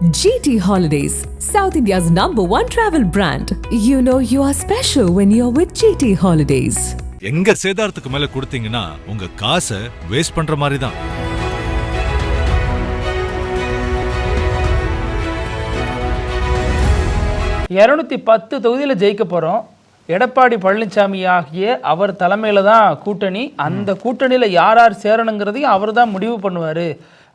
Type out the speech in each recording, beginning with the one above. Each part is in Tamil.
GT Holidays, South India's #1 travel brand. You know you are special when you're with GT Holidays. எங்க சேதாரத்துக்கு மேல கொடுத்தீங்கன்னா உங்க காசை வேஸ்ட் பண்ற மாதிரி தான். தொகுதியில ஜெயிக்க போறோம். எடப்பாடி பழனிசாமி ஆகிய அவர் தலைமையில தான் கூட்டணி. அந்த கூட்டணியில யார் யார் சேரணுங்கிறதையும் அவர் தான் முடிவு பண்ணுவாரு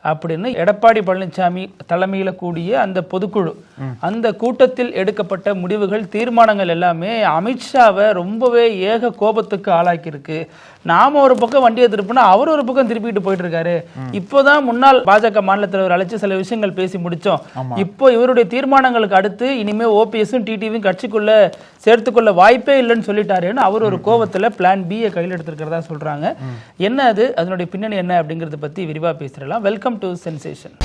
அப்படின்னு எடப்பாடி பழனிசாமி தலைமையில கூடிய அந்த பொதுக்குழு அந்த கூட்டத்தில் எடுக்கப்பட்ட முடிவுகள் தீர்மானங்கள் எல்லாமே அமித்ஷாவை ரொம்பவே ஏக கோபத்துக்கு ஆளாக்கி இருக்கு. நாம ஒரு பக்கம் வண்டியை திருப்பினா அவர் ஒரு பக்கம் திருப்பிட்டு போயிட்டு இருக்காரு. இப்போதான் முன்னாள் பாஜக மாநில தலைவர் அழைச்சு சில விஷயங்கள் பேசி முடிச்சோம். இப்போ இவருடைய தீர்மானங்களுக்கு அடுத்து இனிமே ஓபிஎஸும் டிடிவியும் கட்சிக்குள்ள சேர்த்துக்கொள்ள வாய்ப்பே இல்லைன்னு சொல்லிட்டாருன்னு அவர் ஒரு கோபத்துல பிளான் B கையில் எடுத்திருக்கிறதா சொல்றாங்க. என்ன அது, அதனுடைய பின்னணி என்ன அப்படிங்கறத பத்தி விரிவா பேசிடலாம். Welcome to sensation.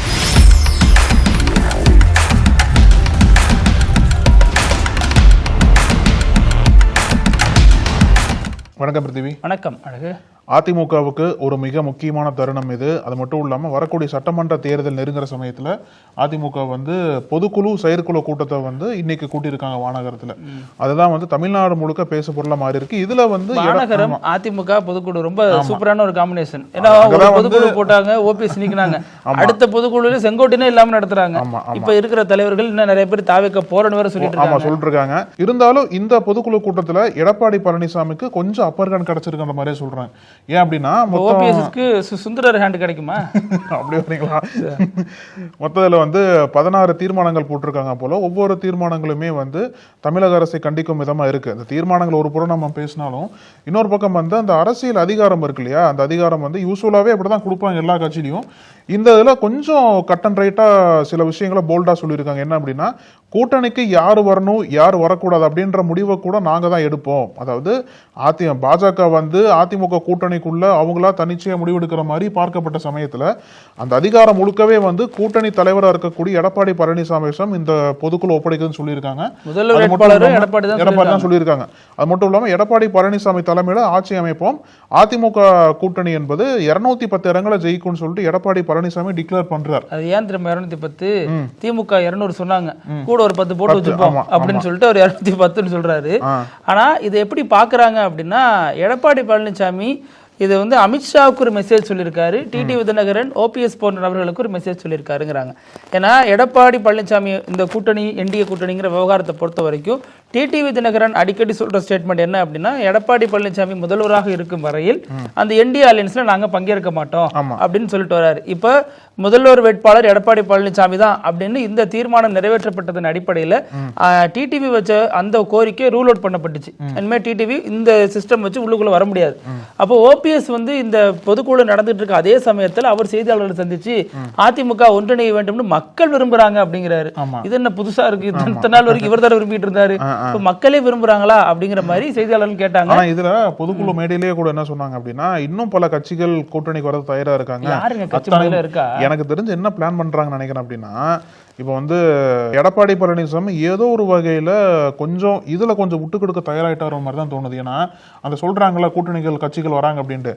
வணக்கம் பிருத்திவி. வணக்கம் அழகு. அதிமுகவுக்கு ஒரு மிக முக்கியமான தருணம் இது. அது மட்டும் இல்லாமல் வரக்கூடிய சட்டமன்ற தேர்தல் நெருங்குற சமயத்தில் அதிமுக பொதுக்குழு செயற்குழு கூட்டத்தை இன்னைக்கு கூட்டியிருக்காங்க வானகரத்தில். அதுதான் தமிழ்நாடு முழுக்க பேச பொருளா மாறி இருக்கு. இதுல வானகரம் அதிமுக பொதுக்குழு ரொம்ப சூப்பரான ஒரு காம்பினேஷன். ஏன்னா பொதுக்குழு போட்டாங்க, ஓபிஎஸ் நீக்கினாங்க. அடுத்த பொதுக்குழுல செங்கோட்டையே இல்லாம நடத்துறாங்க. இப்ப இருக்கிற தலைவர்கள் இன்னும் நிறைய பேர் தாவேக்க போறன்னு வேற சொல்லிட்டு இருக்காங்க. இருந்தாலும் இந்த பொதுக்குழு கூட்டத்துல எடப்பாடி பழனிசாமிக்கு கொஞ்சம் அப்பர் ஹேண்ட் கிடைச்சிருக்கிற மாதிரியே சொல்றாங்க. ஏன் அப்படின்னா சுந்தரர் ஹேண்ட் கிடைக்குமா அப்படி வரீங்களா? மொத்தத்துல 16 தீர்மானங்கள் போட்டிருக்காங்க போல. ஒவ்வொரு தீர்மானங்களுமே தமிழக அரசை கண்டிக்கும் விதமா இருக்கு. அந்த தீர்மானங்கள் ஒரு புறம் நம்ம பேசினாலும் இன்னொரு பக்கம் அந்த அரசியல் அதிகாரம் இருக்கு இல்லையா, அந்த அதிகாரம் யூஸ்வலாவே அப்படிதான் கொடுப்பாங்க எல்லா கட்சியிலையும். இந்த இதுல கொஞ்சம் கட் அண்ட் ரைட்டா சில விஷயங்களை போல்டா சொல்லியிருக்காங்க. என்ன அப்படின்னா, கூட்டணிக்கு யார் வரணும் யார் வரக்கூடாது அப்படின்ற முடிவை கூட நாங்க தான் எடுப்போம். அதாவது பாஜக அதிமுக கூட்டணிக்குள்ள அவங்களா தனிச்சையா முடிவெடுக்கிற மாதிரி பார்க்கப்பட்ட சமயத்துல அந்த அதிகாரம் முழுக்கவே கூட்டணி தலைவராக இருக்கக்கூடிய எடப்பாடி பழனிசாமி இந்த பொதுக்குழு ஒப்படைக்குதுன்னு சொல்லியிருக்காங்க. எடப்பாடி தான் சொல்லியிருக்காங்க. அது மட்டும் இல்லாம எடப்பாடி பழனிசாமி தலைமையில ஆட்சி அமைப்போம், அதிமுக கூட்டணி என்பது 210 இடங்களை ஜெயிக்கும்னு சொல்லிட்டு எடப்பாடி பழனிசாமி டிக்ளேர் பண்றாரு. அது ஏன் திரும்ப 210? திமுக 200 சொன்னாங்க, கூட ஒரு 10 போட்டு வச்சுப்போம் அப்படின்னு சொல்லிட்டு அவர் 210 சொல்றாரு. ஆனா இதை எப்படி பாக்குறாங்க அப்படின்னா, எடப்பாடி பழனிசாமி இது அமித்ஷாவுக்கு ஒரு மெசேஜ் சொல்லியிருக்காரு, டிடிவி தினகரன் ஓபிஎஸ் போன்ற நபர்களுக்கு ஒரு மெசேஜ் சொல்லியிருக்காருங்கிறாங்க. ஏன்னா எடப்பாடி பழனிசாமி இந்த கூட்டணி என்டிஏ கூட்டணிங்கிற விவகாரத்தை பொறுத்த வரைக்கும் டிடிவி தினகரன் அடிக்கடி சொல்ற ஸ்டேட்மெண்ட் என்ன அப்படின்னா, எடப்பாடி பழனிசாமி முதல்வராக இருக்கும் வரையில் அந்த என்டிஏ அலையன்ஸ்ல நாங்க பங்கேற்க மாட்டோம் அப்படின்னு சொல்லிட்டு வர்றாரு. இப்ப முதல்வர் வேட்பாளர் எடப்பாடி பழனிசாமி தான் அப்படின்னு இந்த தீர்மானம் நிறைவேற்றப்பட்டதன் அடிப்படையில் டிடிவி வச்ச அந்த கோரிக்கை ரூல் அவுட் பண்ணப்பட்டுச்சு. இனிமேல் டிடிவி இந்த சிஸ்டம் வச்சு உள்ளுக்குள்ள வர முடியாது. அப்போ ஓபிஎஸ் இந்த பொதுக்குழு நடந்துட்டு இருக்க அதே சமயத்தில் அவர் செய்தியாளர்களை சந்திச்சு அதிமுக ஒன்றிணைய வேண்டும் மக்கள் விரும்புறாங்க அப்படிங்கிறாரு. இது என்ன புதுசா இருக்கு? இத்தனை நாள் வரைக்கும் இவர் தான் விரும்பிட்டு இருந்தாரு, மக்களே விரும்புறாங்களா அப்படிங்கிற மாதிரி செய்தியாளர்கள் கேட்டாங்க. இதுல பொதுக்குழு மேடையிலேயே கூட என்ன சொன்னாங்க அப்படின்னா, இன்னும் பல கட்சிகள் கூட்டணிக்கு வரது தயாரா இருக்காங்க. எனக்கு தெரிஞ்சு என்ன பிளான் பண்றாங்கன்னு நினைக்கிறேன் அப்படின்னா, இப்போ எடப்பாடி பழனிசாமி ஏதோ ஒரு வகையில கொஞ்சம் விட்டு கொடுக்க தயாராயிட்டார மாதிரி தான் தோணுது. ஏன்னா அந்த சொல்றாங்களா கூட்டணிகள் கட்சிகள் வராங்க அப்படின்ட்டு,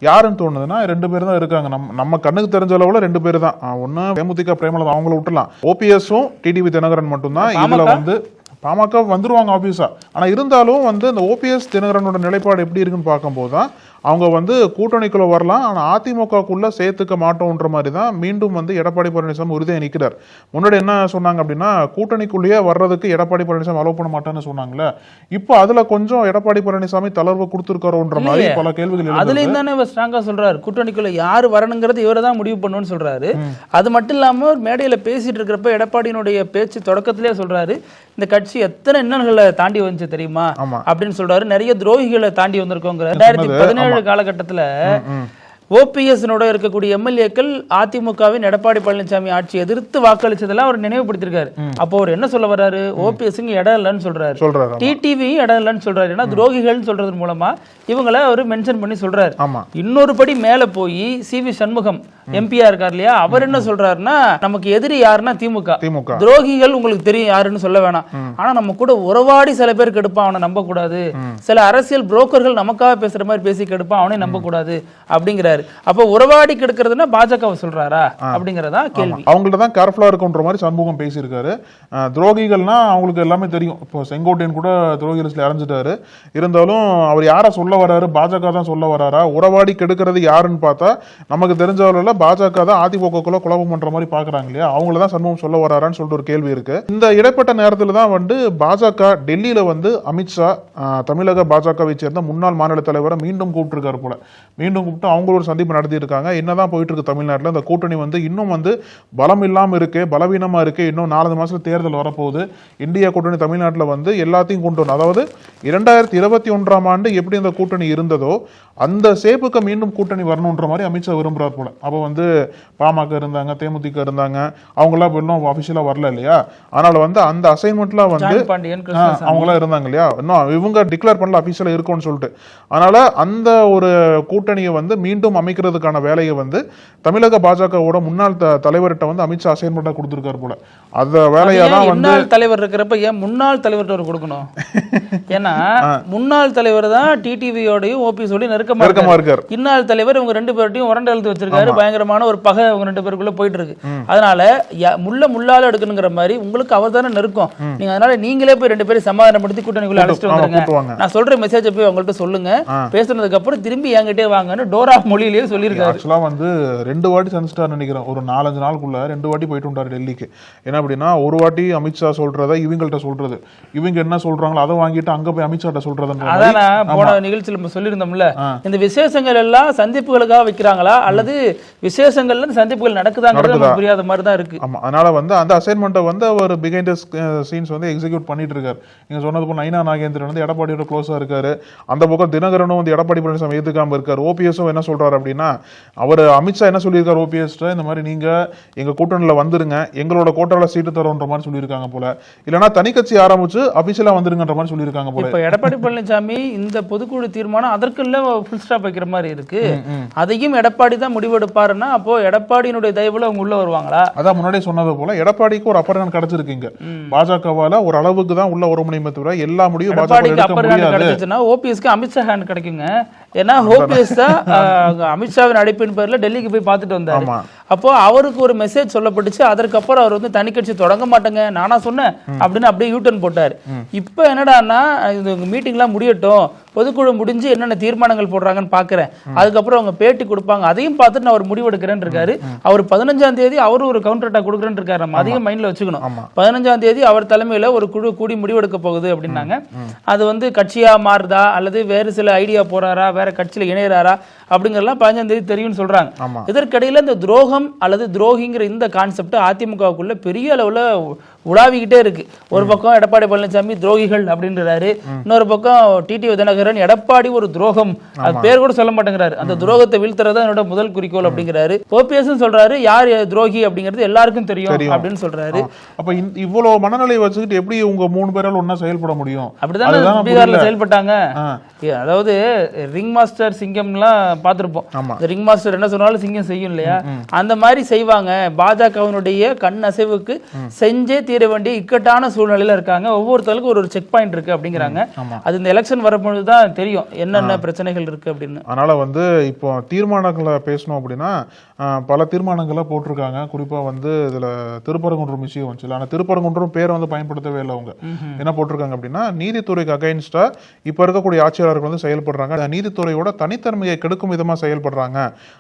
யாருன்னு தோணுதுன்னா 2 பேர் தான் இருக்காங்க. நம்ம கண்ணுக்கு தெரிஞ்ச அளவுல 2 பேர் தான். ஒன்னு தேமுதிக பிரேமலதா, அவங்கள விட்டுலாம். ஓபிஎஸும் டிடிவி தினகரன் மட்டும்தான். இதுல பாமக வந்துருவாங்க ஆபீஸா. ஆனா இருந்தாலும் இந்த ஓபிஎஸ் தினகரனோட நிலைப்பாடு எப்படி இருக்குன்னு பார்க்கும்போது தான் அவங்க கூட்டணிக்குள்ள வரலாம், ஆனா அதிமுகக்குள்ள சேர்த்துக்க மாட்டோம்ன்ற மாதிரி தான் மீண்டும் எடப்பாடி பழனிசாமி உறுதியாக நிற்கிறார். முன்னாடி என்ன சொன்னாங்க அப்படின்னா, கூட்டணிக்குள்ளேயே வர்றதுக்கு எடப்பாடி பழனிசாமி அலோவ் பண்ண மாட்டேன்னு சொன்னாங்களே, இப்போ அதுல கொஞ்சம் எடப்பாடி பழனிசாமி தளர்வு கொடுத்துருக்காரோன்ற மாதிரி பல கேள்விகள். அதுல தானே ஸ்ட்ராங்கா சொல்றாரு, கூட்டணிக்குள்ள யாரு வரணுங்கிறது இவரை தான் முடிவு பண்ணணும்னு சொல்றாரு. அது மட்டும் இல்லாம மேடையில பேசிட்டு இருக்கிறப்ப எடப்பாடியினுடைய பேச்சு தொடக்கத்திலே சொல்றாரு, இந்த கட்சி எத்தனை இன்னல்களை தாண்டி வந்துச்சு தெரியுமா அப்படின்னு சொல்றாரு. நிறைய துரோகிகளை தாண்டி வந்திருக்கோங்கிற 2017 காலகட்டத்துல ஓபிஎஸ் இருக்கக்கூடிய எம்எல்ஏக்கள் அதிமுகவின் எடப்பாடி பழனிசாமி ஆட்சி எதிர்த்து வாக்களிச்சதெல்லாம் அவர் நினைவுபடுத்திருக்காரு. அப்போ அவர் என்ன சொல்ல வர்றாரு, ஓபிஎஸ் இடம் இல்லைன்னு சொல்றாரு, டிடிவி இடம் இல்லைன்னு சொல்றாரு. ஏன்னா துரோகிகள் சொல்றது மூலமா இவங்களை அவர் மென்ஷன் பண்ணி சொல்றாரு. இன்னொரு படி மேல போய் சிவி சண்முகம் எம்பியா இருக்கார் இல்லையா, அவர் என்ன சொல்றாருன்னா நமக்கு எதிரி யாருன்னா திமுக, திமுக துரோகிகள் உங்களுக்கு தெரியும் யாருன்னு சொல்ல வேணாம், ஆனா நம்ம கூட உறவாடி சில பேர் கெடுப்பான் அவனை நம்ப கூடாது, சில அரசியல் புரோக்கர்கள் நமக்காக பேசுற மாதிரி பேசி கெடுப்பான் அவனே நம்ப கூடாது அப்படிங்கிறாரு. அப்ப உறவாடி கெடுக்கிறதுனா பாஜகவை சொல்றாரா அப்படிங்கறதா கேள்வி. அவங்கள்ட்ட தான் கேர்ஃபுல்லா இருக்குன்ற மாதிரி சண்முகம் பேசியிருக்காரு. துரோகிகள்னா அவங்களுக்கு எல்லாமே தெரியும். இப்போ செங்கோட்டையன் கூட துரோகி லிஸ்ட்ல இறஞ்சிட்டாரு. இருந்தாலும் அவர் யாரை சொல்ல வராரு, பாஜக தான் சொல்ல வராரா, உறவாடி கெடுக்கிறது யாருன்னு பார்த்தா நமக்கு தெரிஞ்சவர்கள பாஜக தான் அதிமுகக்குள்ள குழப்பம் பண்ற மாதிரி பாக்குறாங்க இல்லையா, அவங்கள தான் சண்முகம் சொல்ல வராரான்னு சொல்லிட்டு ஒரு கேள்வி இருக்கு. இந்த இடைப்பட்ட நேரத்தில் தான் பாஜக டெல்லியில அமித்ஷா தமிழக பாஜகவை சேர்ந்த முன்னாள் மாநில தலைவரை மீண்டும் கூப்பிட்டுருக்காரு போல. மீண்டும் கூப்பிட்டு அவங்க ஒரு சந்திப்பு நடத்தி இருக்காங்க. என்னதான் போயிட்டு இருக்கு தமிழ்நாட்டில், இந்த கூட்டணி இன்னும் பலம் இல்லாம இருக்கு, பலவீனமா இருக்கு. இன்னும் 4 மாசத்துல தேர்தல் வரப்போகுது. இந்தியா கூட்டணி தமிழ்நாட்டில் எல்லாத்தையும் கொண்டு வரணும். அதாவது 2021ஆம் ஆண்டு எப்படி இந்த கூட்டணி இருந்ததோ அந்த சேப்புக்கு மீண்டும் கூட்டணி வரணும்ன்ற மாதிரி அமித்ஷா விரும்புறார் போல. அப்போ பாமக இருந்தாங்க, தேமுதிக இருந்தாங்க, அவங்களாம் இன்னும் அபிஷியலா வரல இல்லையா. அதனால அந்த அசைன்மெண்ட்லாம் அவங்களாம் இருந்தாங்க இல்லையா, இன்னும் இவங்க டிக்ளேர் பண்ணல அபிஷியலா இருக்கும்னு சொல்லிட்டு. அதனால அந்த ஒரு கூட்டணியை மீண்டும் அமைக்கிறதுக்கான வேலையை தமிழக பாஜகவோட முன்னாள் தலைவர்கிட்ட அமித்ஷா அசைன்மெண்டா கொடுத்திருக்காரு போல. அந்த வேலையா தான் முன்னாள் தலைவர் இருக்கிறப்ப ஏன் முன்னாள் தலைவர்கிட்ட கொடுக்கணும்? ஏன்னா முன்னாள் தலைவர் தான் டிடிவியோடையும் ஓபிஎஸோடையும் நெருக்கமா இருக்காரு. இன்னாள் தலைவர் இவங்க 2 பேர்ட்டையும் உரண்டை எழுத்து வச்சிருக்காரு. பயங்கரமான ஒரு பகை இவங்க 2 பேருக்குள்ள போயிட்டு இருக்கு. அதனால முள்ளால எடுக்கணுங்கிற மாதிரி உங்களுக்கு அவர் தானே நெருக்கம். நீங்க அதனால நீங்களே போய் 2 பேரும் சமாதானப்படுத்தி கூட்டணிக்குள்ள அழைச்சிட்டு வந்துருங்க. நான் சொல்ற மெசேஜ் போய் அவங்கள்ட்ட சொல்லுங்க. பேசுனதுக்கு அப்புறம் திரும்பி என்கிட்டே வாங்கன்னு டோரா மொழியிலேயே சொல்லியிருக்காரு. ஆக்சுவலா 2 வாட்டி சந்திச்சிட்டாரு நினைக்கிறேன். ஒரு 4-5 நாளுக்குள்ள 2 வாட்டி போயிட்டு வந்தாரு டெல்லிக்கு. என்ன அப்படின்னா, ஒரு வாட்டி அமித்ஷா சொல்றத இவங்கள்ட்ட சொல்றது, இவங்க என்ன சொல்றாங்களோ அதை வாங்கிட்டு அங்க போய் அமித்ஷா சொல்றது. அதான் போன நிகழ்ச்சியில் நம்ம சொல்லியிருந்தோம்ல, இந்த விசேஷங்கள் எல்லாம் சந்திப்புகளுக்காக வைக்கிறாங்களா அல்லது விசேஷங்கள்ல சந்திப்புகள் நடக்குதாங்கிறது புரியாத மாதிரி தான் இருக்கு. ஆமா, அதனால அந்த அசைன்மெண்ட்டை ஒரு பிஹைண்ட் சீன்ஸ் எக்ஸிக்யூட் பண்ணிட்டு இருக்காரு. நீங்க சொன்னது போல நைனா நாகேந்திரன் எடப்பாடியோட க்ளோஸா இருக்காரு. அந்த பக்கம் தினகரனும் எடப்பாடி பழனிசாமி ஏத்துக்காம இருக்காரு. ஓபிஎஸும் என்ன சொல்றாரு அப்படின்னா, அவர் அமித்ஷா என்ன சொல்லியிருக்காரு ஓபிஎஸ், இந்த மாதிரி நீங்க எங்க கூட்டணியில வந்துருங்க, எங்களோட கோட்டால சீட்டு தரோன்ற மாதிரி சொல்லியிருக்காங்க போல. இல்லைன்னா தனி கட்சி ஆரம்பிச்சு அபிஷியலா வந்துருங்கன்ற மாதிரி சொல்லியிருக்காங்க போல. இப்ப எடப்பாடி பழனிசாமி இந்த பொதுக்குழு தீர்மானம் அதற்குள்ள ஃபுல் ஸ்டாப் வைக்கிற மாதிரி இருக்கு. அதையும் எடப்பாடி தான் முடிவெடுப்பாருன்னா அப்போ எடப்பாடியினுடைய தயவுல அவங்க உள்ள வருவாங்களா? அதான் முன்னாடியே சொன்னது போல எடப்பாடிக்கு ஒரு அப்பர் ஹேண்ட் கிடைச்சிருக்கீங்க. பாஜகவால ஒரு அளவுக்கு தான் உள்ள ஒரு முடியுமே தவிர எல்லா முடியும் பாஜக அப்பர் ஹேண்ட் கிடைச்சுன்னா ஓபிஎஸ்க்கு அமித்ஷா ஹேண்ட் கிடைக்குங்க. ஏன்னா ஓபிஎஸ் தான் அமித்ஷாவின் அழைப்பின் பேர்ல டெல்லிக்கு போய் பார்த்துட்டு வந்தாரு. அப்போ அவருக்கு ஒரு மெசேஜ் சொல்லப்பட்டுச்சு. அதற்கப்புறம் அவர் தனி கட்சி தொடங்க மாட்டேங்க நானா சொன்னேன் அப்படின்னு அப்படியே யூட்டர்ன் போட்டாரு. இப்ப என்னடான்னா மீட்டிங்லாம் முடியட்டும், பொதுக்குழு முடிஞ்சு என்னென்ன தீர்மானங்கள் போடுறாங்கன்னு பாக்குறேன், அதுக்கப்புறம் அவங்க பேட்டி கொடுப்பாங்க, அதையும் பார்த்துட்டு நான் ஒரு முடிவெடுக்கிறேன்னு இருக்காரு. அவர் 15ஆம் தேதி அவரு ஒரு கவுண்டர் அட்டாக் கொடுக்குறேன்னு இருக்காரு. நம்ம அதிகம் மைண்ட்ல வச்சுக்கணும். 15ஆம் தேதி அவர் தலைமையில ஒரு குழு கூடி முடிவெடுக்க போகுது அப்படின்னாங்க. அது கட்சியா மாறுதா அல்லது வேறு சில ஐடியா போறாரா, வேற கட்சியில இணையறாரா அப்படிங்கறதெல்லாம் 15ஆம் தேதி தெரியும்னு சொல்றாங்க. இதற்கிடையில இந்த துரோகம் அல்லது துரோகிங்கிற இந்த கான்செப்ட் அதிமுகவுக்குள்ள பெரிய அளவுல உலாவிக்கிட்டே இருக்கு. ஒரு பக்கம் எடப்பாடி பழனிசாமி துரோகிகள் அப்படின்றாரு, இன்னொரு பக்கம் டிடிவி தினகரன் எடப்பாடி ஒரு துரோகம், அது பேர் கூட சொல்ல மாட்டேங்கிறாரு, அந்த துரோகத்தை வீழ்த்துறதா என்னோட முதல் குறிக்கோள் அப்படிங்கிறாரு. ஓபிஎஸ் சொல்றாரு யார் துரோகி அப்படிங்கிறது எல்லாருக்கும் தெரியும் அப்படின்னு சொல்றாரு. அப்ப இவ்வளவு மனநிலை வச்சுக்கிட்டு எப்படி உங்க 3 பேரால் ஒன்னா செயல்பட முடியும்? அப்படிதான் பீகார்ல செயல்பட்டாங்க. அதாவது ரிங் மாஸ்டர் சிங்கம்லாம் பார்த்திருப்போம். ரிங் மாஸ்டர் என்ன சொன்னாலும் சிங்கம் செய்யும் இல்லையா, அந்த மாதிரி செய்வாங்க. பாஜகவினுடைய கண் அசைவுக்கு செஞ்சே தீர வேண்டிய இக்கட்டான சூழ்நிலையில இருக்காங்க. ஒவ்வொருத்தருக்கும் ஒரு செக் பாயிண்ட் இருக்கு அப்படிங்கிறாங்க. அது இந்த எலெக்ஷன் வரப்பொழுதுதான் தெரியும் என்னென்ன பிரச்சனைகள் இருக்கு அப்படின்னு. அதனால இப்போ தீர்மானங்களை பேசணும் அப்படின்னா பல தீர்மானங்களை போட்டிருக்காங்க. குறிப்பா இதுல திருப்பரங்குன்றம் விஷயம் வந்துச்சு. ஆனா திருப்பரங்குன்றம் பேரை பயன்படுத்தவே இல்லை. அவங்க என்ன போட்டிருக்காங்க அப்படின்னா, நீதித்துறைக்கு அகைன்ஸ்டா இப்ப இருக்கக்கூடிய ஆட்சியாளர்கள் செயல்படுறாங்க, நீதித்துறையோட தனித்தன்மையை கெடுக்கும் விதமா செயல்படுறாங்க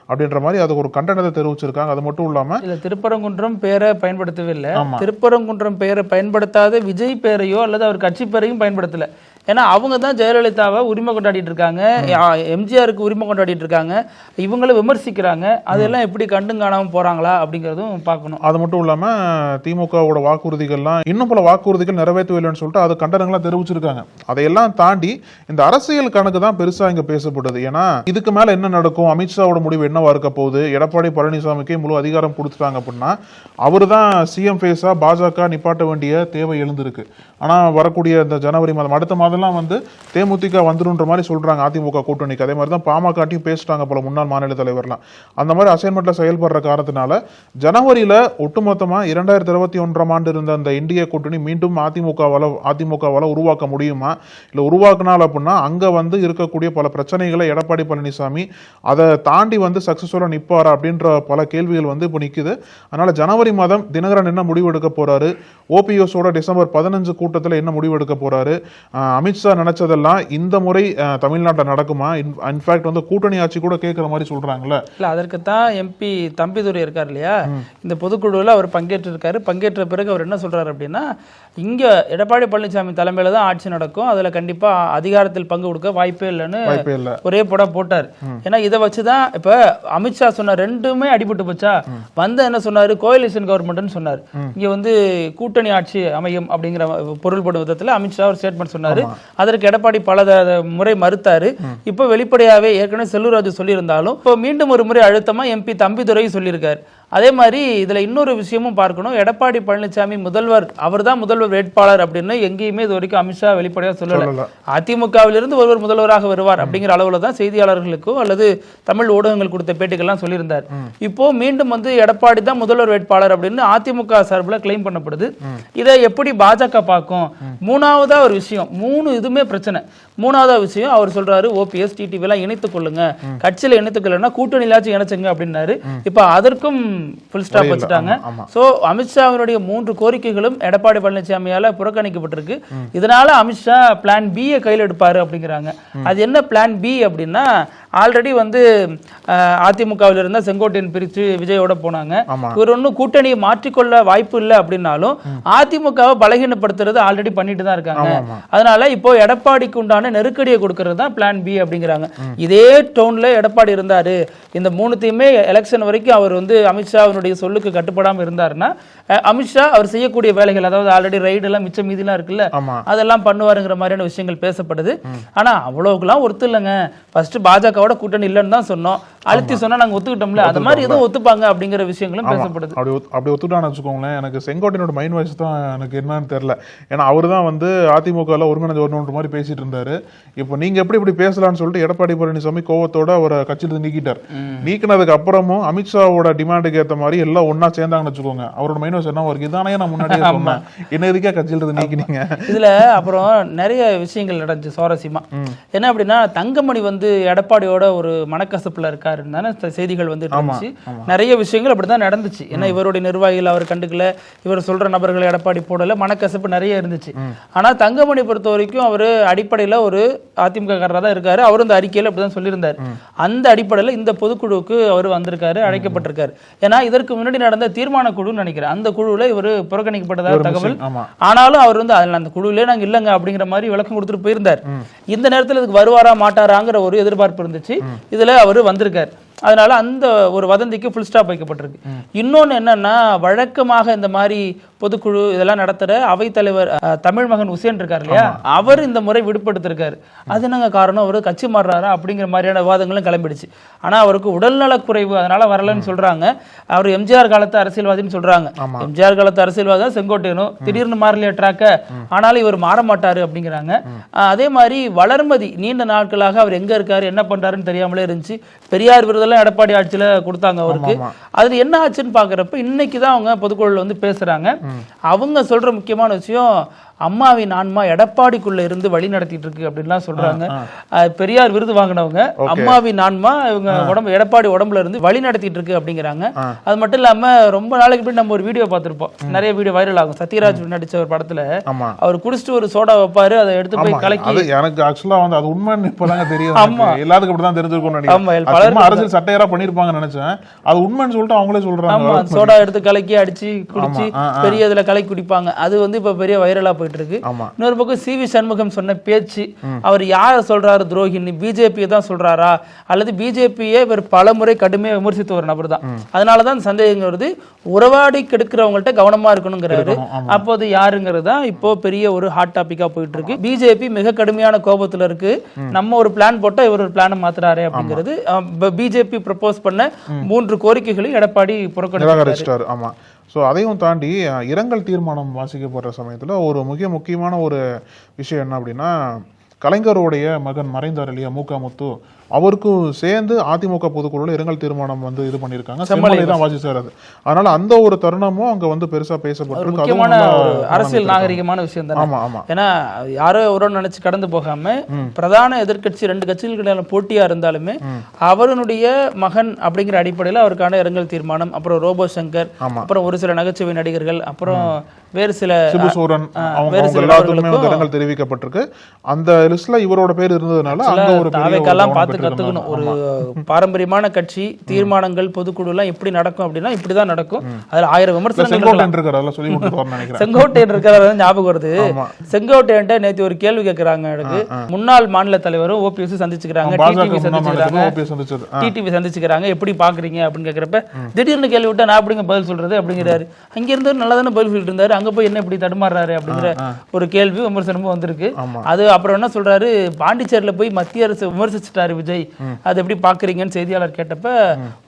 அப்படின்ற மாதிரி அதுக்கு ஒரு கண்டனத்தை தெரிவிச்சிருக்காங்க. அது மட்டும் இல்லாம திருப்பரங்குன்றம் பேரை பயன்படுத்தவே இல்லை. திருப்பரங்குன்றம் பெயரை பயன்படுத்தாத விஜய் பேரையோ அல்லது அவர் கட்சி பேரையும் பயன்படுத்தல. ஏன்னா அவங்க தான் ஜெயலலிதாவை உரிமை கொண்டாடிட்டு இருக்காங்க, எம்ஜிஆருக்கு உரிமை கொண்டாடிட்டு இருக்காங்க, இவங்களை விமர்சிக்கிறாங்க. அதெல்லாம் எப்படி கண்டும் காணாம போறாங்களா அப்படிங்கிறதும் பார்க்கணும். அது மட்டும் இல்லாம திமுகவோட வாக்குறுதிகள்லாம் இன்னும் பல வாக்குறுதிகள் நிறைவேற்றவில்லைன்னு சொல்லிட்டு அது கண்டனங்களா தெரிவிச்சிருக்காங்க. அதையெல்லாம் தாண்டி இந்த அரசியல் கணக்கு தான் பெருசா இங்க பேசப்படுது. ஏன்னா இதுக்கு மேல என்ன நடக்கும், அமித்ஷாவோட முடிவு என்னவா இருக்க போகுது, எடப்பாடி பழனிசாமிக்கு முழு அதிகாரம் கொடுத்துட்டாங்க அப்படின்னா அவரு தான் சிஎம் ஃபேஸா பாஜக நிப்பாட்ட வேண்டிய தேவை எழுந்திருக்கு. ஆனா வரக்கூடிய இந்த ஜனவரி மாதம் அடுத்த மாதம் சொன்னதெல்லாம் வந்து தேமுதிக வந்துருன்ற மாதிரி சொல்றாங்க அதிமுக கூட்டணிக்கு. அதே மாதிரி தான் பாமகட்டையும் பேசிட்டாங்க போல முன்னாள் மாநில தலைவர்லாம். அந்த மாதிரி அசைன்மெண்ட்ல செயல்படுற காரணத்தினால ஜனவரியில ஒட்டுமொத்தமா 2021ஆம் ஆண்டு இருந்த அந்த இந்திய கூட்டணி மீண்டும் அதிமுகவால உருவாக்க முடியுமா, இல்ல உருவாக்குனால அப்படின்னா அங்க வந்து இருக்கக்கூடிய பல பிரச்சனைகளை எடப்பாடி பழனிசாமி அதை தாண்டி வந்து சக்சஸ்ஃபுல்லா நிப்பாரா அப்படின்ற பல கேள்விகள் வந்து இப்போ நிக்குது. அதனால ஜனவரி மாதம் தினகரன் என்ன முடிவு எடுக்க போறாரு, ஓபிஎஸோட டிசம்பர் 15 கூட்டத்தில் என்ன முடிவு எடுக்க போறாரு, அமித்ஷா நினைச்சதெல்லாம் இந்த முறை தமிழ்நாட்டில் நடக்குமா, இன்ஃபேக்ட் வந்து கூட்டணி ஆட்சி கூட கேட்கிற மாதிரி சொல்றாங்கல்ல. இல்ல அதற்கு தான் எம்பி தம்பிதுரை இருக்கார் இல்லையா, இந்த பொதுக்குழுவில் அவர் பங்கேற்றிருக்காரு. பங்கேற்ற பிறகு அவர் என்ன சொல்றாரு அப்படின்னா, இங்க எடப்பாடி பழனிசாமி தலைமையில தான் ஆட்சி நடக்கும், அதுல கண்டிப்பா அதிகாரத்தில் பங்கு கொடுக்க வாய்ப்பே இல்லைன்னு ஒரே போட்டார். ஏன்னா இதை வச்சுதான் இப்ப அமித்ஷா சொன்ன ரெண்டுமே அடிபட்டு போச்சா. வந்து என்ன சொன்னாரு, கோயலிஷன் கவர்மெண்ட்னு சொன்னார். இங்க வந்து கூட்டணி ஆட்சி அமையும் அப்படிங்கிற பொருள்படும் விதத்துல அமித்ஷா ஒரு ஸ்டேட்மெண்ட் சொன்னாரு. அதற்கு எடப்பாடி பல முறை மறுத்தாரு. இப்ப வெளிப்படையாவே ஏற்கனவே செல்லூர் ராஜு சொல்லியிருந்தாலும் இப்போ மீண்டும் ஒரு முறை அழுத்தமா எம்பி தம்பிதுரை சொல்லியிருக்காரு. அதே மாதிரி இதுல இன்னொரு விஷயமும் பார்க்கணும், எடப்பாடி பழனிசாமி முதல்வர், அவர் தான் முதல்வர் வேட்பாளர் அப்படின்னு எங்கேயுமே இது வரைக்கும் அமித்ஷா வெளிப்படையாக சொல்லல. அதிமுகவிலிருந்து ஒருவர் முதல்வராக வருவார் அப்படிங்கிற அளவுல தான் செய்தியாளர்களுக்கோ அல்லது தமிழ் ஊடகங்கள் கொடுத்த பேட்டிகள்லாம் சொல்லியிருந்தார். இப்போ மீண்டும் வந்து எடப்பாடி தான் முதல்வர் வேட்பாளர் அப்படின்னு அதிமுக சார்பில் கிளைம் பண்ணப்படுது. இதை எப்படி பாஜக பார்க்கும்? மூணாவதா ஒரு விஷயம், இதுமே பிரச்சனை. மூணாவதா விஷயம் அவர் சொல்றாரு, ஓபிஎஸ் டிடிவி எல்லாம் இணைத்துக் கொள்ளுங்க, கட்சியில இணைத்துக் கொள்ளனா கூட்டணியிலாச்சும் இணைச்சுங்க அப்படின்னாரு. இப்ப அதற்கும் ஃபுல் ஸ்டாப் வச்சுட்டாங்க. சோ அமித்ஷாவினுடைய 3 கோரிக்கைகளும் எடப்பாடி பழனிசாமியால புறக்கணிக்கப்பட்டிருக்கு. இதனால அமித்ஷா பிளான் பி கையில் எடுப்பாரு அப்படிங்கிறாங்க. அது என்ன பிளான் பி அப்படின்னா, ஆல்ரெடி வந்து அதிமுகவில் இருந்த செங்கோட்டையன் பிரித்து விஜயோட போனாங்க. இவர் ஒன்னும் கூட்டணியை மாற்றிக்கொள்ள வாய்ப்பு இல்லை அப்படின்னாலும் அதிமுகவை பலகீனப்படுத்துறது ஆல்ரெடி பண்ணிட்டு தான் இருக்காங்க. அதனால இப்போ எடப்பாடிக்கு உண்டான நெருக்கடியை கொடுக்கறது தான் பிளான் பி அப்படிங்கிறாங்க. இதே டோன்ல எடப்பாடி இருந்தாரு. இந்த 3த்தையுமே எலெக்ஷன் வரைக்கும் அவர் வந்து அமித்ஷாவினுடைய சொல்லுக்கு கட்டுப்படாம இருந்தாருன்னா, அமித்ஷா அவர் செய்யக்கூடிய வேலைகள், அதாவது ஆல்ரெடி ரைடு எல்லாம் மிச்சம் மீதிலாம் இருக்குல்ல, அதெல்லாம் பண்ணுவாருங்கிற மாதிரியான விஷயங்கள் பேசப்படுது. ஆனா அவ்வளவுக்குலாம் ஒருத்தர் இல்லைங்க. ஃபர்ஸ்ட் பாஜக கூட்டணி இல்லைன்னு தான் சொன்னோம், அழுத்தி சொன்னா நாங்க ஒத்துக்கிட்டோம்ல, அது மாதிரி எதுவும் ஒத்துப்பாங்க அப்படிங்கிற விஷயங்களும் பேசப்படுது. அப்படி ஒத்துட்டான்னு வச்சுக்கோங்களேன். எனக்கு செங்கோட்டையனோட மைண்ட் வாய்ஸ் தான் எனக்கு என்னன்னு தெரியல. ஏன்னா அவரு தான் வந்து அதிமுக ஒருங்கிணைந்த ஒன்று மாதிரி பேசிட்டு இருந்தாரு. இப்போ நீங்க எப்படி பேசலாம்னு சொல்லிட்டு எடப்பாடி பழனிசாமி கோவத்தோட அவரை கட்சியிலிருந்து நீக்கிட்டார். நீக்கினதுக்கு அப்புறமும் அமித்ஷாவோட டிமாண்டுக்கு ஏற்ற மாதிரி எல்லாம் ஒன்னா சேர்ந்தாங்கன்னு வச்சுக்கோங்க. அவரோட மைண்ட் வாய்ஸ் என்ன இருக்கு, இதானே நான் முன்னாடியே சொன்னேன், என்ன இதுக்கே கட்சியிலிருந்து நீக்கினீங்க. இதுல அப்புறம் நிறைய விஷயங்கள் நடந்துச்சு சுவாரஸ்யமா. என்ன அப்படின்னா, தங்கமணி வந்து எடப்பாடியோட ஒரு மனக்கசப்புல இருக்காருன்னு செய்திகள் வந்து இருந்துச்சு. நிறைய விஷயங்கள் அப்படிதான் நடந்துச்சு. ஏன்னா இவருடைய நிர்வாகிகள் அவர் கண்டுக்கல, இவர் சொல்ற நபர்களை எடப்பாடி போடல, மனக்கசப்பு நிறைய இருந்துச்சு. ஆனா தங்கமணி பொறுத்த வரைக்கும் அவரு அடிப்படையில ஒரு அதிமுக காரரா தான் இருக்காரு. அவரும் இந்த அறிக்கையில அப்படிதான் சொல்லியிருந்தார். அந்த அடிப்படையில இந்த பொதுக்குழுவுக்கு அவர் வந்திருக்காரு, அழைக்கப்பட்டிருக்காரு. ஏன்னா இதற்கு முன்னாடி நடந்த தீர்மான குழுன்னு நினைக்கிறேன், அந்த குழுவுல இவர் புறக்கணிக்கப்பட்டதாக தகவல். ஆனாலும் அவர் வந்து அந்த குழுவிலே நாங்க இல்லங்க அப்படிங்கிற மாதிரி விளக்கம் கொடுத்துட்டு போயிருந்தார். இந்த நேரத்தில் இதுக்கு வருவாரா மாட்டாராங்கிற ஒரு எதிர்பார்ப்பு இருந்துச்சு. இதுல அவரு வந்திருக்காரு. அதனால அந்த ஒரு வதந்திக்கு ஃபுல் ஸ்டாப் வைக்கப்பட்டிருக்கு. இன்னொன்னு என்னன்னா, வழக்கமாக இந்த மாதிரி பொதுக்குழு இதெல்லாம் நடத்துற அவைத்தலைவர் தமிழ் மகன் உசேன் இருக்காரு இல்லையா, அவர் இந்த முறை விடுபடுத்திருக்காரு. அது என்னங்க காரணம், அவரு கட்சி மாறுறாரா அப்படிங்கிற மாதிரியான விவாதங்களும் கிளம்பிடுச்சு. ஆனா அவருக்கு உடல்நலக் குறைவு, அதனால வரலன்னு சொல்றாங்க. அவர் எம்ஜிஆர் காலத்து அரசியல்வாதின்னு சொல்றாங்க. எம்ஜிஆர் காலத்து அரசியல்வாதி செங்கோட்டையனும் திடீர்னு மாறலையா ட்ராக்க, ஆனாலும் இவர் மாற மாட்டாரு அப்படிங்கிறாங்க. அதே மாதிரி வளர்மதி நீண்ட நாட்களாக அவர் எங்க இருக்காரு என்ன பண்றாருன்னு தெரியாமலே இருந்துச்சு. பெரியார் விருதெல்லாம் எடப்பாடி ஆட்சியில கொடுத்தாங்க அவருக்கு. அதுல என்ன ஆச்சுன்னு பாக்குறப்ப இன்னைக்குதான் அவங்க பொதுக்குழுல வந்து பேசுறாங்க. அவங்க சொல்ற முக்கியமான விஷயம், அம்மாவின் ஆன்மா எடப்பாடிக்குள்ள இருந்து வழி நடத்திட்டு இருக்கு அப்படின்லாம் சொல்றாங்க. பெரியார் விருது வாங்கினவங்க அம்மாவின் ஆன்மா இவங்க உடம்பு எடப்பாடி உடம்புல இருந்து வழி நடத்திட்டு இருக்கு அப்படிங்கிறாங்க. அது மட்டும் இல்லாம ரொம்ப நாளைக்கு பின்னாடி நம்ம ஒரு வீடியோ பார்த்திருப்போம், நிறைய வீடியோ வைரல் ஆகும். சத்யராஜ் நடிச்ச ஒரு படத்துல அவர் குடிச்சிட்டு ஒரு சோடா வைப்பாரு, அதை எடுத்து போய் கலக்கி, எனக்கு ஆக்சுவலா வந்து அது உண்மைன்னு இப்பதாங்க தெரியும். எல்லாத்துக்கும் அப்படிதான் தெரிஞ்சிருக்கும் நினைக்கிறேன். அரசியல் சட்டையரா பண்ணிருப்பாங்கன்னு நினைச்சேன், அது உண்மைன்னு சொல்லிட்டு அவங்களே சொல்றாங்க. சோடா எடுத்து கலக்கி அடிச்சு குடிச்சு பெரிய இதுல கலக்கி குடிப்பாங்க. அது வந்து இப்ப பெரிய வைரலா போயிட்டு இருக்கு. இன்னொரு பக்கம் சி.வி. சண்முகம் சொன்ன பேச்சு, அவர் யார சொல்றாரு துரோகின்னு, பிஜேபியை தான் சொல்றாரா அல்லது பிஜேபியை இவர் பலமுறை கடுமையாக விமர்சித்த ஒரு நபர் தான். அதனாலதான் சந்தேகம் வருது, உறவாடி கெடுக்கிறவங்கள்ட்ட கவனமா இருக்கணுங்கிறாரு. அப்போது யாருங்கிறது தான் இப்போ பெரிய ஒரு ஹாட் டாபிக்கா போயிட்டு இருக்கு. பிஜேபி மிக கடுமையான கோபத்துல இருக்கு. நம்ம ஒரு பிளான் போட்டா இவர் ஒரு பிளான் மாத்துறாரு அப்படிங்கிறது. பிஜேபி ப்ரப்போஸ் பண்ண 3 கோரிக்கைகளை எடப்பாடி புறக்கணிச்சாரு. ஆமா, ஸோ அதையும் தாண்டி இரங்கல் தீர்மானம் வாசிக்கப்படுற சமயத்தில் ஒரு முக்கியமான ஒரு விஷயம் என்ன அப்படின்னா, கலைஞருடைய மகன் மறைந்தார் இல்லையா முத்து, அவருக்கும் சேர்ந்து அதிமுக பொதுக்குழுல இரங்கல் தீர்மானம் வந்து இது பண்ணிருக்காங்க. செம்மலை தான் வாசிச்சாரு. அதனால அந்த ஒரு தருணமும் அங்க வந்து பெருசா பேசப்பட்டிருக்கு. முக்கியமான அரசியல் நாகரிகமான விஷயம் தான். ஆமா ஆமா. ஏன்னா யாரோ ஒரு நினைச்சு கடந்து போகாம பிரதான எதிர்கட்சி 2 கட்சிகளுக்கு போட்டியா இருந்தாலுமே அவருடைய மகன் அப்படிங்கிற அடிப்படையில் அவருக்கான இரங்கல் தீர்மானம், அப்புறம் ரோபோ சங்கர், அப்புறம் ஒரு சில நகைச்சுவை நடிகர்கள், அப்புறம் வேறு சில சிபுசூரன் எல்லாத்துக்குமே வந்து இரங்கல் தெரிவிக்கப்பட்டிருக்கு. அந்த லிஸ்ட்ல இவரோட பேர் இருந்ததுனால அங்க ஒரு பார்த்து கத்துக்கணும். ஒரு பாரம்பரியமான கட்சி தீர்மானங்கள் பொதுக்குழு எல்லாம் எப்படி நடக்கும் அப்படின்னா இப்படிதான் நடக்கும். அதுல 1000 விமர்சனங்கள். செங்கோட்டையன் இருக்கிற ஞாபகம் வருது. செங்கோட்டையன் நேற்று ஒரு கேள்வி கேட்கிறாங்க. எனக்கு முன்னாள் மாநில தலைவரும் ஓபிஎஸ் சந்திச்சுக்கிறாங்க, டிடிவி சந்திச்சுக்கிறாங்க, எப்படி பாக்குறீங்க அப்படின்னு கேட்கிறப்ப திடீர்னு கேள்வி விட்டா நான் அப்படிங்க பதில் சொல்றது அப்படிங்கிறாரு. அங்க இருந்து நல்லா தானே பதில் சொல்லிட்டு இருந்தாரு, அங்க போய் என்ன இப்படி தடுமாறுறாரு அப்படிங்கிற ஒரு கேள்வி விமர்சனமும் வந்திருக்கு. அது அப்புறம் என்ன சொல்றாரு, பாண்டிச்சேரியில போய் மத்திய அரசு விமர்சிச்சுட்டாரு விஜய், அது எப்படி பாக்குறீங்கன்னு செய்தியாளர் கேட்டப்ப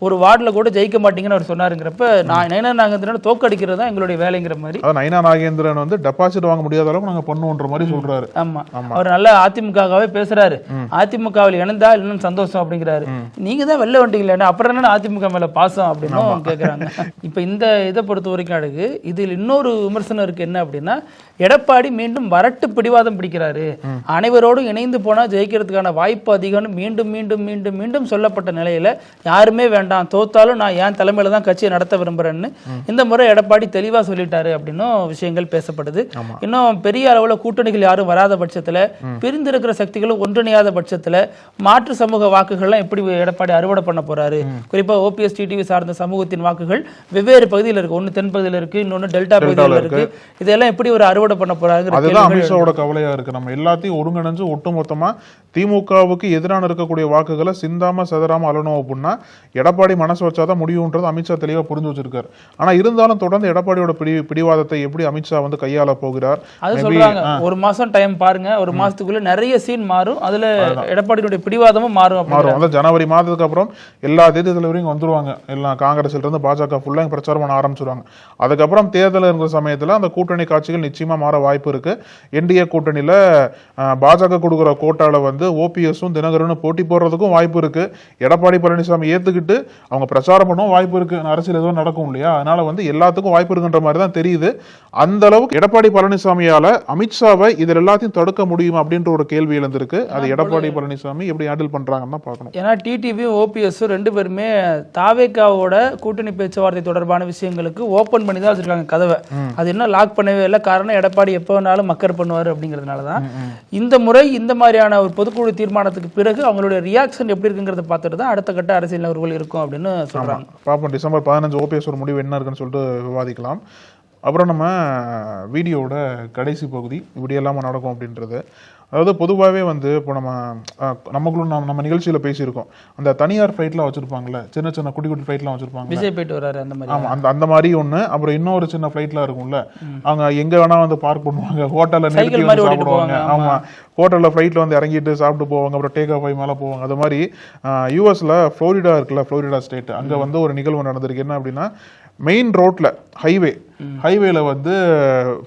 ஒரு வார்டுல கூட ஜெயிக்க மாட்டீங்கன்னு அவர் சொன்னாருங்கிறப்ப நயனா நாகேந்திரன் தோக்கடிக்கிறது தான் எங்களுடைய வேலைங்கிற மாதிரி. நயனா நாகேந்திரன் வந்து டெபாசிட் வாங்க முடியாத அளவுக்கு நாங்க பண்ணுவோன்ற மாதிரி சொல்றாரு. ஆமா, அவர் நல்ல அதிமுகவே பேசுறாரு. அதிமுகவில் இணைந்தா இன்னும் சந்தோஷம் அப்படிங்கிறாரு. நீங்க தான் வெளில வந்துட்டீங்களா, அப்புறம் என்ன அதிமுக மேல பாசம் அப்படின்னு கேக்குறாங்க. இப்ப இந்த இதை பொறுத்த வரைக்கும் அழகு இதில் இன்னொரு விமர்சனம் இருக்கு. என்ன அப்படின்னா, எடப்பாடி மீண்டும் வரட்டு பிடிவாதம் பிடிக்கிறாரு, அனைவரோடும் இணைந்து போனா ஜெயிக்கிறதுக்கான வாய்ப்பு அதிகம்னு மீண்டும் மீண்டும் மீண்டும் மீண்டும் சொல்லப்பட்ட நிலையில யாருமே வேண்டாம், தோத்தாலும் நான் என் தலைமையில தான் கட்சியை நடத்த விரும்புறேன்னு இந்த முறை எடப்பாடி தெளிவா சொல்லிட்டாரு அப்படின்னும் விஷயங்கள் பேசப்படுது. இன்னும் பெரிய அளவுல கூட்டணிகள் யாரும் வராத பட்சத்துல, பிரிந்திருக்கிற சக்திகளும் ஒன்றிணையாத பட்சத்துல மாற்று சமூக வாக்குகள்லாம் எப்படி எடப்பாடி அறுவடை பண்ண போறாரு? குறிப்பா ஓபிஎஸ் டிடிவி சார்ந்த சமூகத்தின் வாக்குகள் வெவ்வேறு பகுதியில் இருக்கு. ஒன்னு தென் பகுதியில் இருக்கு, இன்னொன்னு டெல்டா பகுதியில் இருக்கு. இதெல்லாம் எப்படி ஒரு அறுவடை பண்ண போறாங்க? அதுதான் அமித்ஷாவோட கவலையா இருக்கு. நம்ம எல்லாத்தையும் ஒருங்கிணைஞ்சு ஒட்டுமொத்தமா திமுகவுக்கு எதிரான இருக்கக்கூடிய வாக்குகளை சிந்தாம செதறாம அலணும் அப்படின்னா எடப்பாடி மனசு வச்சாதான் முடியும்ன்றது அமித்ஷா தெளிவா புரிஞ்சு வச்சிருக்காரு. ஆனா இருந்தாலும் தொடர்ந்து எடப்பாடியோட பிடிவாதத்தை எப்படி அமித்ஷா வந்து கையாள போகிறார்? அது சொல்றாங்க, ஒரு மாசம் டைம் பாருங்க, ஒரு மாசத்துக்குள்ள நிறைய சீன் மாறும், அதுல எடப்பாடியோட பிடிவாதமும் மாறும். அந்த ஜனவரி மாதத்துக்கு அப்புறம் எல்லா தேர்தல் தலைவரையும் வந்துருவாங்க. எல்லாம் காங்கிரஸ்ல இருந்து பாஜக ஃபுல்லா பிரச்சாரம் பண்ண ஆரம்பிச்சிருவாங்க. அதுக்கப்புறம் தேர்தல் இருக்கிற சமயத்துல அந்த கூட்டணி காட்சிகள் நிச்சயமா மாற வாய்ப்பு இருக்கு. என்டிஏ கூட்டணியில பாஜக கொடுக்குற கோட்டால வந்து ஓபிஎஸும் தினகரனும் போட்டி போடுறதுக்கும் வாய்ப்பு இருக்கு. எடப்பாடி பழனிசாமி ஏத்துக்கிட்டு அவங்க பிரச்சாரம் பண்ணவும் வாய்ப்பு இருக்கு. அரசியல் எதுவும் நடக்கும் இல்லையா, அதனால வந்து எல்லாத்துக்கும் வாய்ப்பு இருக்குன்ற மாதிரி தான் தெரியுது. அந்த அளவுக்கு எடப்பாடி பழனிசாமியால அமித்ஷாவை இதில் எல்லாத்தையும் தடுக்க முடியும் அப்படின்ற ஒரு கேள்வி எழுந்திருக்கு. அது எடப்பாடி பழனிசாமி எப்படி ஹேண்டில் பண்றாங்கன்னு பார்க்கணும். ஏன்னா டிடிவி ஓபிஎஸ் 2 பேருமே தாவேகாவோட கூட்டணி பேச்சுவார்த்தை தொடர்பான விஷயங்களுக்கு ஓபன் பண்ணி தான் வச்சிருக்காங்க கதவை. அது என்ன லாக் பண்ணவே இல்லை. காரணம் எடப்பாடி எப்போ வேணாலும் மக்கர் பண்ணுவார் அப்படிங்கிறதுனாலதான். இந்த முறை இந்த மாதிரியான ஒரு பொதுக்குழு தீர்மானத்துக்கு பிறகு அவங்களுடைய ரியாக்ஷன் எப்படி இருக்குங்கிறத பார்த்துட்டு தான் அடுத்த கட்ட அரசியல் நகர்வுகள் இருக்கும் அப்படின்னு சொல்றாங்க. பாப்போம் டிசம்பர் 15 ஓபிஎஸ் ஒரு முடிவு என்ன இருக்குன்னு சொல்லிட்டு விவாதிக்கலாம். அப்புறம் நம்ம வீடியோட கடைசி பகுதி இப்படி எல்லாமே நடக்கும் அப்படின்றது. அதாவது பொதுவாகவே வந்து இப்போ நமக்குள்ள நம்ம நிகழ்ச்சியில் பேசியிருக்கோம். அந்த தனியார் ஃப்ளைட்லாம் வச்சிருப்பாங்கல்ல, சின்ன சின்ன குட்டி குட்டி ஃப்ளைட்லாம் வச்சிருப்பாங்க. விஜய் போயிட்டு வராரு அந்த மாதிரி. ஆமாம், அந்த மாதிரி ஒன்று. அப்புறம் இன்னொரு சின்ன ஃப்ளைட்லாம் இருக்கும்ல, அவங்க எங்கே வேணா வந்து பார்க் பண்ணுவாங்க, ஹோட்டலில் நிறுத்தி வந்து சாப்பிடுவாங்க. ஆமாம், ஹோட்டலில் ஃப்ளைட்டில் வந்து இறங்கிட்டு சாப்பிட்டு போவாங்க, அப்புறம் டேக் ஆஃப் ஆகி மேலே போவாங்க. அது மாதிரி யூஎஸில் ஃப்ளோரிடா இருக்குல்ல, ஃப்ளோரிடா ஸ்டேட், அங்கே வந்து ஒரு நிகழ்வு நடந்திருக்கு. என்ன அப்படின்னா, மெயின் ரோட்ல ஹைவேல வந்து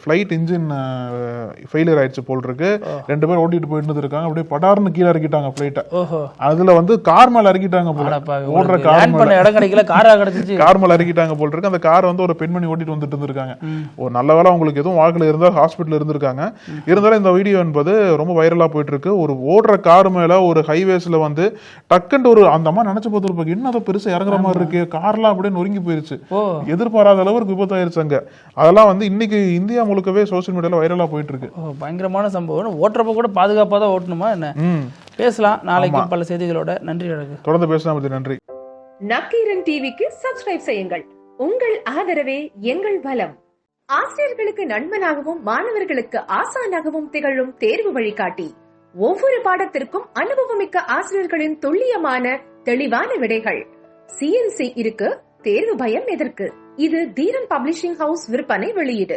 ஃப்ளைட் இன்ஜின் ஃபெயிலியர் ஆயிடுச்சு போல் இருக்கு. 2 பேர் ஓட்டிட்டு போயிட்டு இருக்காங்க. அப்படியே படார்னு கீழே இறக்கிட்டாங்க ஃப்ளைட்டை. அதுல வந்து கார் மேல இறக்கிட்டாங்க போல, ஓடுற கார் மேல இடம் கிடைக்கல, கார் மேல இறக்கிட்டாங்க போல் இருக்கு. அந்த கார் வந்து ஒரு பெண்மணி ஓட்டிட்டு வந்துட்டு இருந்திருக்காங்க. ஒரு நல்ல வேளை உங்களுக்கு எதுவும் வாக்குல இருந்தா ஹாஸ்பிட்டல் இருந்திருக்காங்க. இருந்தாலும் இந்த வீடியோ என்பது ரொம்ப வைரலா போயிட்டு இருக்கு. ஒரு ஓடுற கார் மேல ஒரு ஹைவேஸ்ல வந்து டக்குன்னு ஒரு அந்த அம்மா நினைச்சு பார்த்துருப்பாங்க, என்ன அதை பெருசா இறங்குற மாதிரி இருக்கு, கார்லாம் அப்படியே நொறுங்கி போயிருச்சு. எதிர்பாராத அளவுக்கு விபத்தாயிருச்சாங்க. அதெல்லாம் வந்து இன்னைக்கு இந்தியா முழுக்கவே சோசியல் மீடியால வைரலா போயிட்டு இருக்கு. பயங்கரமான சம்பவம். ஓட்டுறப்ப கூட பாதுகாப்பா தான் ஓட்டணுமா என்ன? பேசலாம் நாளைக்கு பல செய்திகளோட. நன்றி. தொடர்ந்து பேசலாம். நன்றி. நக்கீரன் டிவிக்கு சப்ஸ்கிரைப் செய்யுங்கள். உங்கள் ஆதரவே எங்கள் பலம். ஆசிரியர்களுக்கு நண்பனாகவும் மாணவர்களுக்கு ஆசானாகவும் திகழும் தேர்வு வழிகாட்டி. ஒவ்வொரு பாடத்திற்கும் அனுபவமிக்க ஆசிரியர்களின் துல்லியமான தெளிவான விடைகள். CNC இருக்கு, தேர்வு பயம் எதற்கு? இது தீரன் பப்ளிஷிங் ஹவுஸ் விற்பனை வெளியீடு.